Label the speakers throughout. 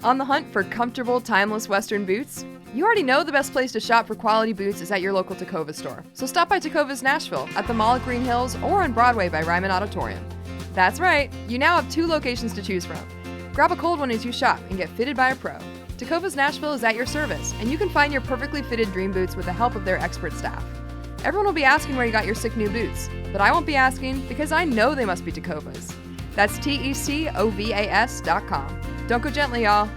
Speaker 1: On the hunt for comfortable, timeless Western boots? You already know the best place to shop for quality boots is at your local Tecovas store. So stop by Tecovas Nashville at the Mall at Green Hills or on Broadway by Ryman Auditorium. That's right, you now have 2 locations to choose from. Grab a cold one as you shop and get fitted by a pro. Tecovas Nashville is at your service, and you can find your perfectly fitted dream boots with the help of their expert staff. Everyone will be asking where you got your sick new boots, but I won't be asking because I know they must be Tecovas. That's TECOVAS.com. Don't go gently, y'all.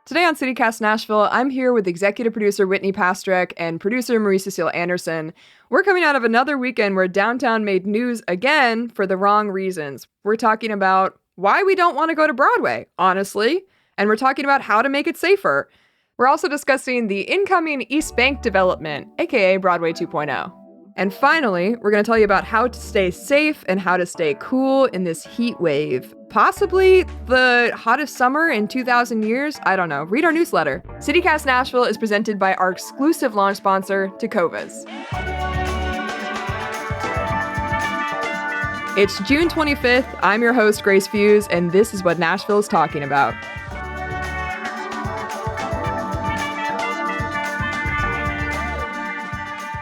Speaker 1: Today on CityCast Nashville, I'm here with executive producer Whitney Pastrick and producer Marie-Cecile Anderson. We're coming out of another weekend where downtown made news again for the wrong reasons. We're talking about why we don't want to go to Broadway, honestly, and we're talking about how to make it safer. We're also discussing the incoming East Bank development, aka Broadway 2.0. And finally, we're going to tell you about how to stay safe and how to stay cool in this heat wave. Possibly the hottest summer in 2,000 years? I don't know. Read our newsletter. CityCast Nashville is presented by our exclusive launch sponsor, Tecovas. It's June 25th. I'm your host, Grace Fuse, and this is what Nashville is talking about.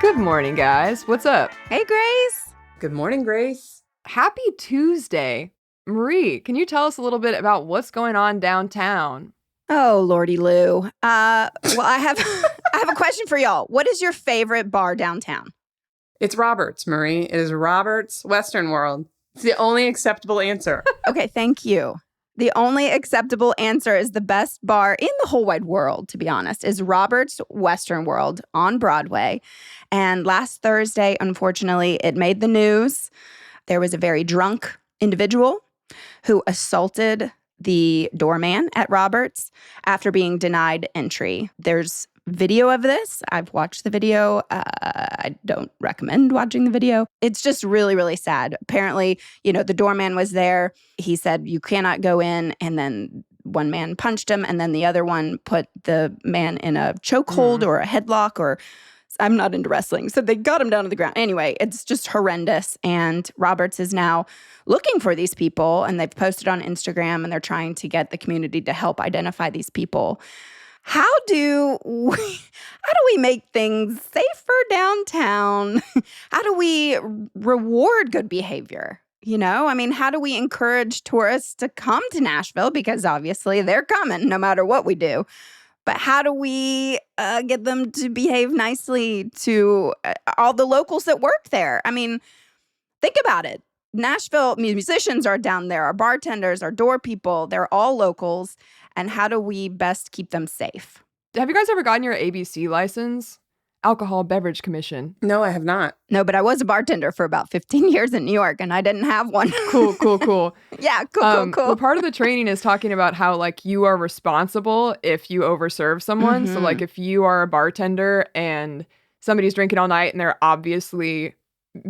Speaker 1: Good morning, guys. What's up?
Speaker 2: Hey, Grace.
Speaker 3: Good morning, Grace.
Speaker 1: Happy Tuesday. Marie, can you tell us a little bit about what's going on downtown?
Speaker 2: Oh, Lordy Lou. Well, I have I have a question for y'all. What is your favorite bar downtown?
Speaker 3: It's Roberts, Marie. It is Roberts Western World. It's the only acceptable answer.
Speaker 2: Okay, thank you. The only acceptable answer is the best bar in the whole wide world, to be honest, is Roberts Western World on Broadway. And last Thursday, unfortunately, it made the news. There was a very drunk individual who assaulted the doorman at Roberts after being denied entry. There's video of this. I've watched the video. I don't recommend watching the video. It's just really, really sad. Apparently, the doorman was there. He said, you cannot go in. And then one man punched him. And then the other one put the man in a chokehold or a headlock or I'm not into wrestling. So they got him down to the ground. Anyway, it's just horrendous. And Roberts is now looking for these people. And they've posted on Instagram and they're trying to get the community to help identify these people. How do we make things safer downtown? How do we reward good behavior? How do we encourage tourists to come to Nashville? Because obviously they're coming no matter what we do. But how do we get them to behave nicely to all the locals that work there? Think about it. Nashville musicians are down there, our bartenders, our door people, they're all locals. And how do we best keep them safe?
Speaker 1: Have you guys ever gotten your ABC license? Alcohol Beverage Commission.
Speaker 3: No, I have not.
Speaker 2: No, but I was a bartender for about 15 years in New York, and I didn't have one.
Speaker 1: Cool.
Speaker 2: Yeah, cool.
Speaker 1: Well, part of the training is talking about how, you are responsible if you overserve someone.
Speaker 2: Mm-hmm.
Speaker 1: So, if you are a bartender and somebody's drinking all night and they're obviously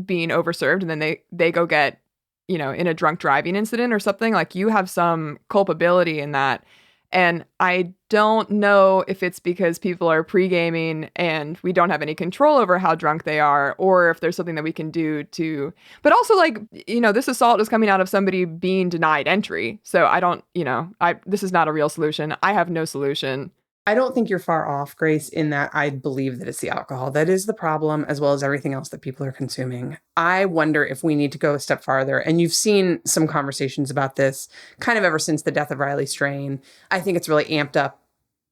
Speaker 1: being overserved and then they go get, in a drunk driving incident or something, you have some culpability in that. And I don't know if it's because people are pre-gaming and we don't have any control over how drunk they are, or if there's something that we can do to... But also, this assault is coming out of somebody being denied entry. So I don't, this is not a real solution. I have no solution.
Speaker 3: I don't think you're far off, Grace, in that I believe that it's the alcohol that is the problem, as well as everything else that people are consuming. I wonder if we need to go a step farther. And you've seen some conversations about this kind of ever since the death of Riley Strain. I think it's really amped up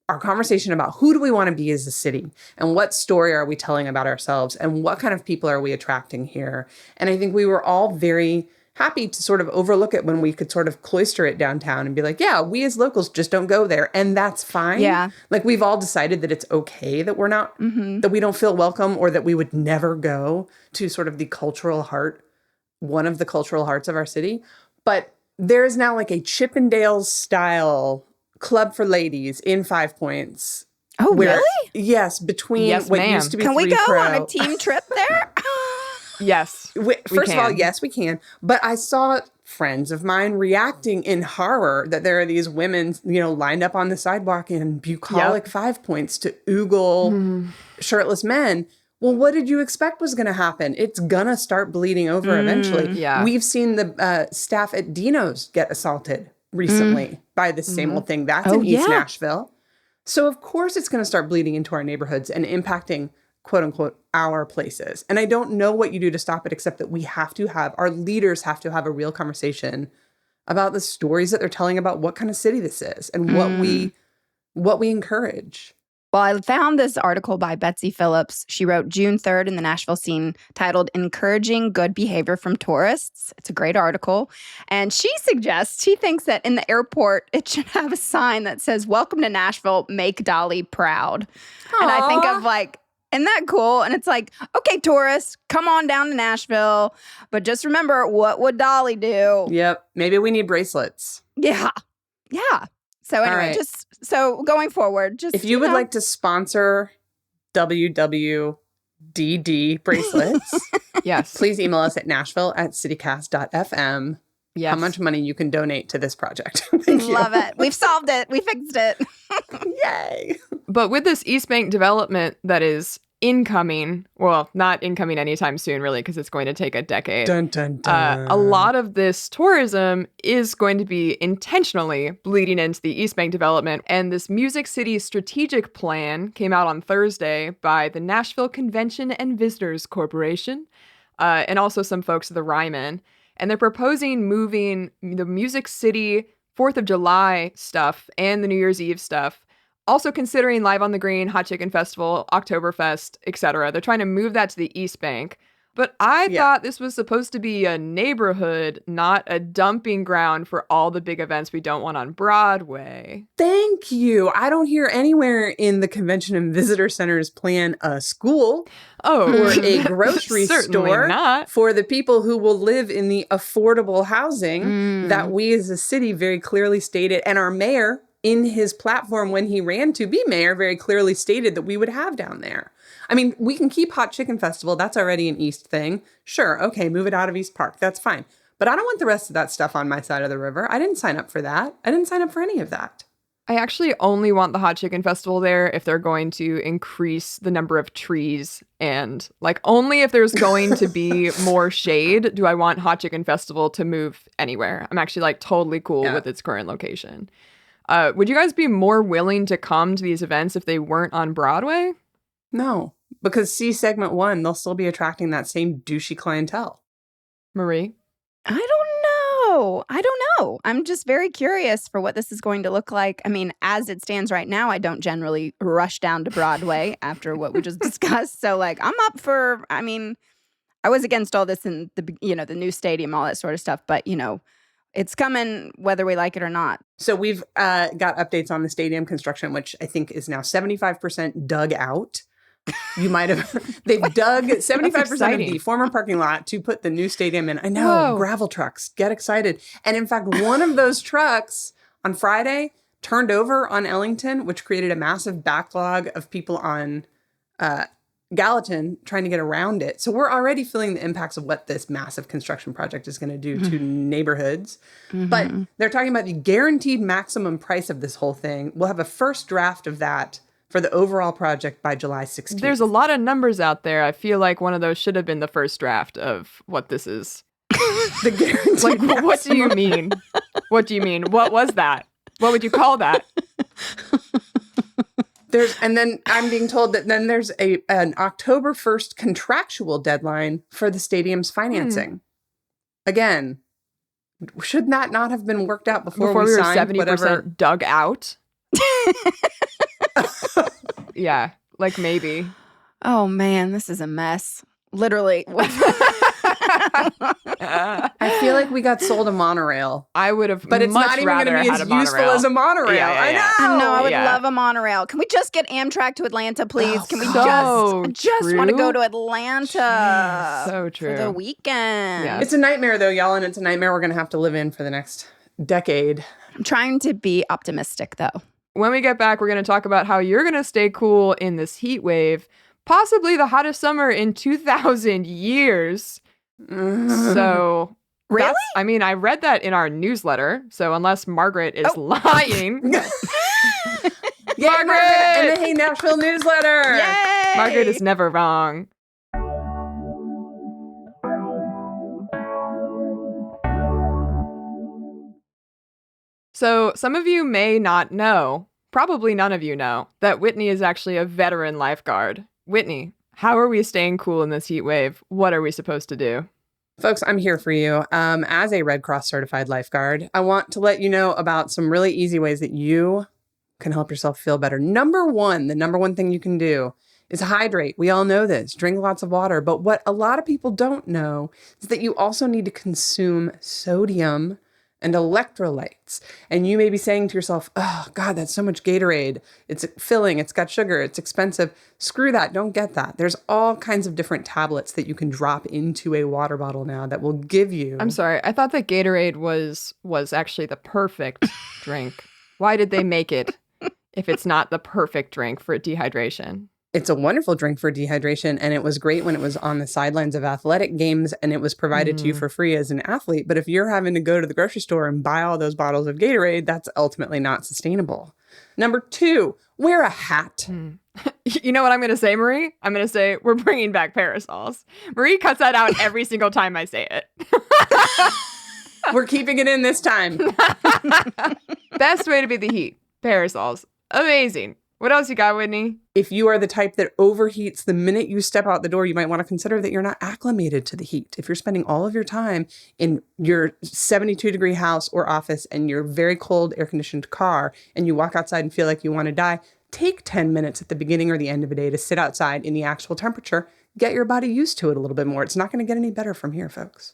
Speaker 3: our conversation about who do we want to be as a city and what story are we telling about ourselves and what kind of people are we attracting here. And I think we were all very happy to sort of overlook it when we could sort of cloister it downtown and be like, yeah, we as locals just don't go there. And that's fine.
Speaker 2: Yeah.
Speaker 3: We've all decided that it's okay that we're not, that we don't feel welcome or that we would never go to sort of the cultural heart, one of the cultural hearts of our city. But there is now a Chippendales style club for ladies in Five Points.
Speaker 2: Oh, really?
Speaker 3: Yes. Between what
Speaker 1: ma'am.
Speaker 3: used to be
Speaker 2: Can we
Speaker 3: 3
Speaker 2: go
Speaker 3: Pro.
Speaker 2: on a team trip there?
Speaker 1: Yes.
Speaker 3: First of all, yes, we can. But I saw friends of mine reacting in horror that there are these women, lined up on the sidewalk in bucolic 5 Points to oogle shirtless men. Well, what did you expect was going to happen? It's going to start bleeding over eventually.
Speaker 1: Yeah.
Speaker 3: We've seen the staff at Dino's get assaulted recently by the same old thing. That's in East Nashville. So, of course, it's going to start bleeding into our neighborhoods and impacting, quote unquote, our places. And I don't know what you do to stop it, except that our leaders have to have a real conversation about the stories that they're telling about what kind of city this is and what we encourage.
Speaker 2: Well, I found this article by Betsy Phillips. She wrote June 3rd in the Nashville Scene titled Encouraging Good Behavior from Tourists. It's a great article. And she thinks that in the airport, it should have a sign that says, "Welcome to Nashville, make Dolly proud."
Speaker 3: Aww.
Speaker 2: And I think of like, isn't that cool? And it's like, okay, tourists, come on down to Nashville. But just remember, what would Dolly do?
Speaker 3: Yep. Maybe we need bracelets.
Speaker 2: Yeah. So anyway,
Speaker 3: right.
Speaker 2: So going forward,
Speaker 3: if you would like to sponsor WWDD bracelets,
Speaker 1: Yes.
Speaker 3: please email us at nashville@citycast.fm.
Speaker 1: Yes.
Speaker 3: How much money you can donate to this project. Thank you.
Speaker 2: Love it. We've solved it. We fixed it.
Speaker 3: Yay.
Speaker 1: But with this East Bank development that is incoming, well, not incoming anytime soon, really, because it's going to take a decade.
Speaker 3: Dun, dun, dun.
Speaker 1: A lot of this tourism is going to be intentionally bleeding into the East Bank development. And this Music City strategic plan came out on Thursday by the Nashville Convention and Visitors Corporation, and also some folks of the Ryman. And they're proposing moving the Music City 4th of July stuff and the New Year's Eve stuff. Also considering Live on the Green, Hot Chicken Festival, Oktoberfest, etc. They're trying to move that to the East Bank. But I thought this was supposed to be a neighborhood, not a dumping ground for all the big events we don't want on Broadway.
Speaker 3: Thank you. I don't hear anywhere in the Convention and Visitor Center's plan a school or a grocery store
Speaker 1: not.
Speaker 3: for the people who will live in the affordable housing that we as a city very clearly stated, and our mayor in his platform when he ran to be mayor very clearly stated that we would have down there. I mean, we can keep Hot Chicken Festival. That's already an East thing. Sure. Okay. Move it out of East Park. That's fine. But I don't want the rest of that stuff on my side of the river. I didn't sign up for that. I didn't sign up for any of that.
Speaker 1: I actually only want the Hot Chicken Festival there if they're going to increase the number of trees, and like only if there's going to be more shade do I want Hot Chicken Festival to move anywhere. I'm actually like totally cool with its current location. Would you guys be more willing to come to these events if they weren't on Broadway?
Speaker 3: No, because see segment 1, they'll still be attracting that same douchey clientele.
Speaker 1: Marie?
Speaker 2: I don't know. I'm just very curious for what this is going to look like. I mean, as it stands right now, I don't generally rush down to Broadway after what we just discussed. So like, I'm up for, I mean, I was against all this in the, the new stadium, all that sort of stuff. But, it's coming whether we like it or not.
Speaker 3: So we've got updates on the stadium construction, which I think is now 75% dug out. You might have, they've dug 75% of the former parking lot to put the new stadium in. I know,
Speaker 1: Whoa.
Speaker 3: Gravel trucks, get excited. And in fact, one of those trucks on Friday turned over on Ellington, which created a massive backlog of people on Gallatin trying to get around it. So we're already feeling the impacts of what this massive construction project is going to do to neighborhoods. But they're talking about the guaranteed maximum price of this whole thing. We'll have a first draft of that for the overall project by July 16th.
Speaker 1: There's a lot of numbers out there. I feel like one of those should have been the first draft of what this is.
Speaker 3: The guaranteed
Speaker 1: Like,
Speaker 3: maximum.
Speaker 1: what do you mean? What do you mean? What was that? What would you call that?
Speaker 3: And then I'm being told that then there's an October 1st contractual deadline for the stadium's financing. Again, should that not have been worked out before
Speaker 1: we were
Speaker 3: signed
Speaker 1: 70%
Speaker 3: whatever?
Speaker 1: dug out? Yeah, like maybe.
Speaker 2: Oh man, this is a mess. Literally.
Speaker 3: I feel like we got sold a monorail.
Speaker 1: I would have
Speaker 3: But it's
Speaker 1: much
Speaker 3: not even
Speaker 1: rather
Speaker 3: going to be
Speaker 1: had
Speaker 3: as
Speaker 1: a
Speaker 3: useful
Speaker 1: monorail.
Speaker 3: as a monorail.
Speaker 1: Yeah.
Speaker 3: I know.
Speaker 2: I know. I would
Speaker 1: Yeah.
Speaker 2: love a monorail. Can we just get Amtrak to Atlanta, please?
Speaker 3: Oh,
Speaker 2: Can we
Speaker 1: so
Speaker 2: just want to go
Speaker 1: true.
Speaker 2: to Atlanta
Speaker 1: So true.
Speaker 2: for the weekend?
Speaker 1: Yeah.
Speaker 3: It's a nightmare, though, y'all, and it's a nightmare we're going to have to live in for the next decade.
Speaker 2: I'm trying to be optimistic, though.
Speaker 1: When we get back, we're going to talk about how you're going to stay cool in this heat wave, possibly the hottest summer in 2,000 years. So,
Speaker 2: Really?
Speaker 1: I mean, I read that in our newsletter. So unless Margaret is lying,
Speaker 3: Margaret! In the Hey Nashville newsletter!
Speaker 2: Yay!
Speaker 1: Margaret is never wrong. So, some of you may not know, probably none of you know, that Whitney is actually a veteran lifeguard. Whitney, how are we staying cool in this heat wave? What are we supposed to do?
Speaker 3: Folks, I'm here for you. As a Red Cross certified lifeguard, I want to let you know about some really easy ways that you can help yourself feel better. The number one thing you can do is hydrate. We all know this. Drink lots of water. But what a lot of people don't know is that you also need to consume sodium and electrolytes. And you may be saying to yourself, oh, God, that's so much Gatorade. It's filling. It's got sugar. It's expensive. Screw that. Don't get that. There's all kinds of different tablets that you can drop into a water bottle now that will give you.
Speaker 1: I'm sorry. I thought that Gatorade was actually the perfect drink. Why did they make it if it's not the perfect drink for dehydration?
Speaker 3: It's a wonderful drink for dehydration, and it was great when it was on the sidelines of athletic games and it was provided to you for free as an athlete. But if you're having to go to the grocery store and buy all those bottles of Gatorade, that's ultimately not sustainable. Number 2, wear a hat.
Speaker 1: You know what I'm going to say, Marie? I'm going to say we're bringing back parasols. Marie cuts that out every single time I say it.
Speaker 3: We're keeping it in this time.
Speaker 1: Best way to beat the heat. Parasols. Amazing. What else you got, Whitney?
Speaker 3: If you are the type that overheats the minute you step out the door, you might want to consider that you're not acclimated to the heat. If you're spending all of your time in your 72-degree house or office and your very cold air-conditioned car, and you walk outside and feel like you want to die, take 10 minutes at the beginning or the end of a day to sit outside in the actual temperature. Get your body used to it a little bit more. It's not going to get any better from here, folks.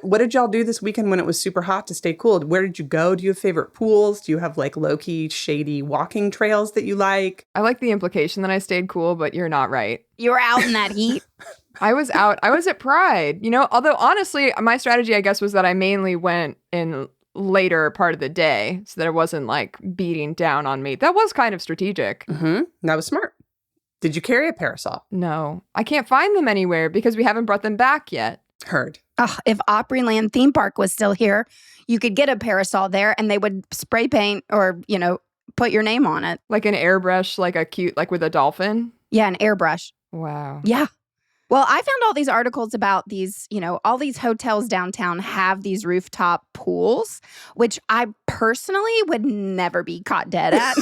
Speaker 3: What did y'all do this weekend when it was super hot to stay cool? Where did you go? Do you have favorite pools? Do you have like low-key, shady walking trails that you like?
Speaker 1: I like the implication that I stayed cool, but you're not right.
Speaker 2: You were out in that heat.
Speaker 1: I was out. I was at Pride, although honestly, my strategy, I guess, was that I mainly went in later part of the day so that it wasn't like beating down on me. That was kind of strategic.
Speaker 3: Mm-hmm. That was smart. Did you carry a parasol?
Speaker 1: No, I can't find them anywhere because we haven't brought them back yet.
Speaker 3: Heard.
Speaker 2: Oh, if Opryland theme park was still here, you could get a parasol there and they would spray paint or, put your name on it.
Speaker 1: Like an airbrush, like a cute, like with a dolphin?
Speaker 2: Yeah, an airbrush.
Speaker 1: Wow.
Speaker 2: Yeah. Well, I found all these articles about these, all these hotels downtown have these rooftop pools, which I personally would never be caught dead at.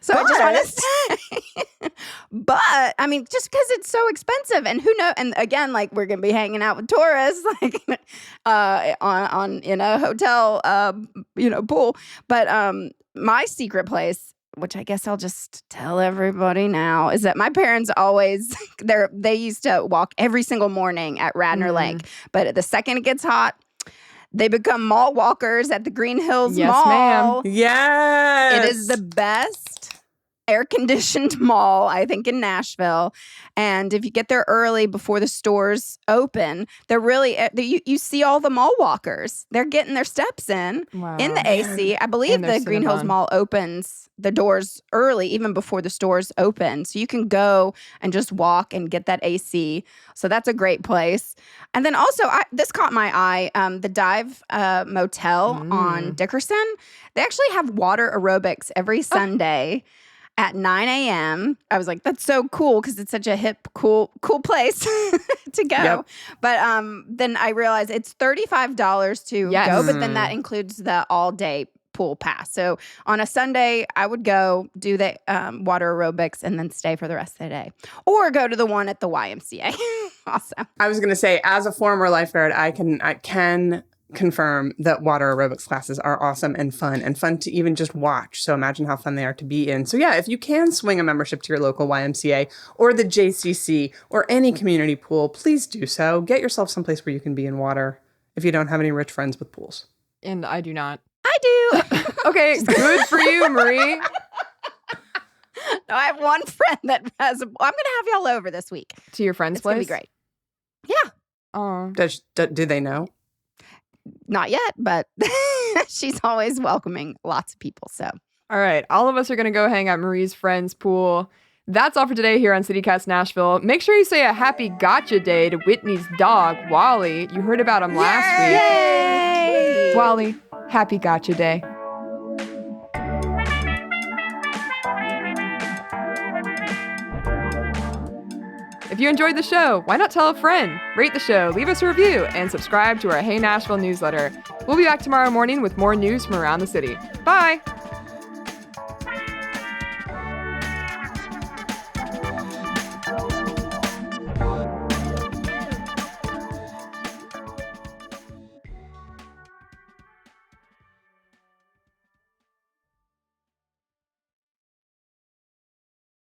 Speaker 2: So I just want to say, but I mean, just because it's so expensive, and who knows? And again, like we're gonna be hanging out with tourists, like on in a hotel, pool. But my secret place, which I guess I'll just tell everybody now, is that my parents always they used to walk every single morning at Radnor Lake, but the second it gets hot, they become mall walkers at the Green Hills Mall.
Speaker 1: Ma'am.
Speaker 3: Yes.
Speaker 2: It is the best air-conditioned mall, I think, in Nashville. And if you get there early before the stores open, they're really, you see all the mall walkers. They're getting their steps in the AC. I believe the Green Hills Mall opens the doors early, even before the stores open. So you can go and just walk and get that AC. So that's a great place. And then also, this caught my eye, the Dive Motel on Dickerson. They actually have water aerobics every Sunday at 9 a.m. I was like, that's so cool because it's such a hip, cool place to go. Yep. But then I realized it's $35 to go, but then that includes the all-day pool pass. So on a Sunday, I would go do the water aerobics and then stay for the rest of the day. Or go to the one at the YMCA. Awesome.
Speaker 3: I was going to say, as a former lifeguard, I can confirm that water aerobics classes are awesome and fun to even just watch. So imagine how fun they are to be in. So yeah, if you can swing a membership to your local YMCA or the JCC or any community pool, please do so. Get yourself someplace where you can be in water if you don't have any rich friends with pools.
Speaker 1: And I do not.
Speaker 2: I do.
Speaker 1: Okay, good for you, Marie.
Speaker 2: No, I have one friend that has I'm going to have y'all over this week.
Speaker 1: To your friend's place?
Speaker 2: It's going to be great. Yeah.
Speaker 1: Oh.
Speaker 3: Do they know?
Speaker 2: Not yet, but she's always welcoming lots of people. So,
Speaker 1: all right. All of us are going to go hang at Marie's friend's pool. That's all for today here on CityCast Nashville. Make sure you say a happy gotcha day to Whitney's dog, Wally. You heard about him last week. Yay! Wally, happy gotcha day. If you enjoyed the show, why not tell a friend? Rate the show, leave us a review, and subscribe to our Hey Nashville newsletter. We'll be back tomorrow morning with more news from around the city. Bye!